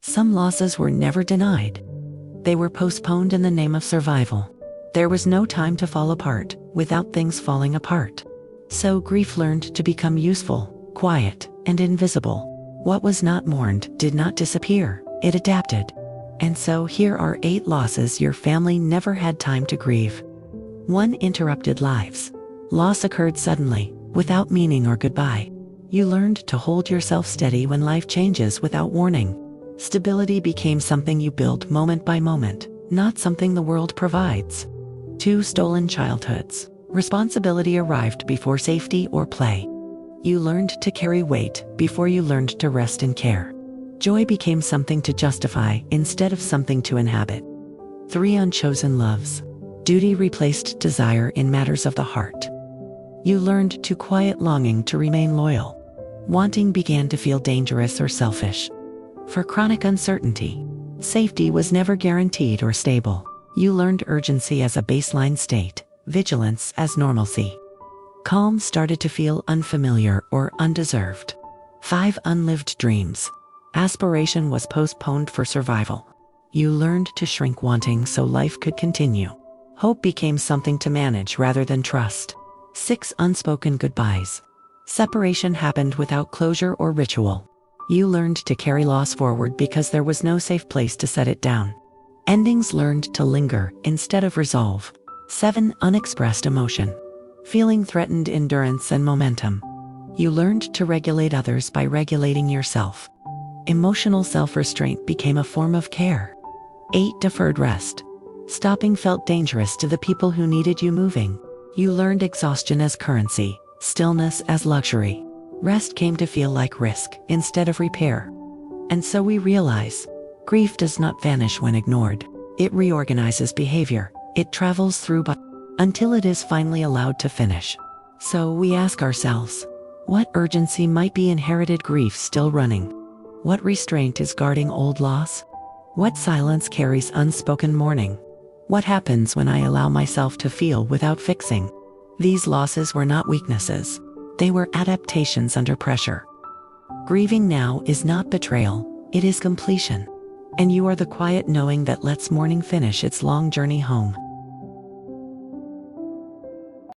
Some losses were never denied. They were postponed in the name of survival. There was no time to fall apart without things falling apart. So grief learned to become useful, quiet, and invisible. What was not mourned did not disappear, it adapted. And so here are 8 losses your family never had time to grieve. 1. Interrupted lives. Loss occurred suddenly, without meaning or goodbye. You learned to hold yourself steady when life changes without warning. Stability became something you built moment by moment, not something the world provides. 2. Stolen childhoods. Responsibility arrived before safety or play. You learned to carry weight before you learned to rest and care. Joy became something to justify instead of something to inhabit. 3. Unchosen loves. Duty replaced desire in matters of the heart. You learned to quiet longing to remain loyal. Wanting began to feel dangerous or selfish. For chronic uncertainty. Safety was never guaranteed or stable. You learned urgency as a baseline state, vigilance as normalcy. Calm started to feel unfamiliar or undeserved. 5. Unlived dreams. Aspiration was postponed for survival. You learned to shrink wanting so life could continue. Hope became something to manage rather than trust. 6. Unspoken goodbyes. Separation happened without closure or ritual. You learned to carry loss forward because there was no safe place to set it down. Endings learned to linger instead of resolve. 7. Unexpressed emotion. Feeling threatened endurance and momentum. You learned to regulate others by regulating yourself. Emotional self-restraint became a form of care. 8. Deferred rest. Stopping felt dangerous to the people who needed you moving. You learned exhaustion as currency, stillness as luxury. Rest came to feel like risk instead of repair. And so we realize, grief does not vanish when ignored. It reorganizes behavior. It travels through until it is finally allowed to finish. So we ask ourselves, what urgency might be inherited grief still running? What restraint is guarding old loss? What silence carries unspoken mourning? What happens when I allow myself to feel without fixing? These losses were not weaknesses. They were adaptations under pressure. Grieving now is not betrayal, it is completion. And you are the quiet knowing that lets mourning finish its long journey home.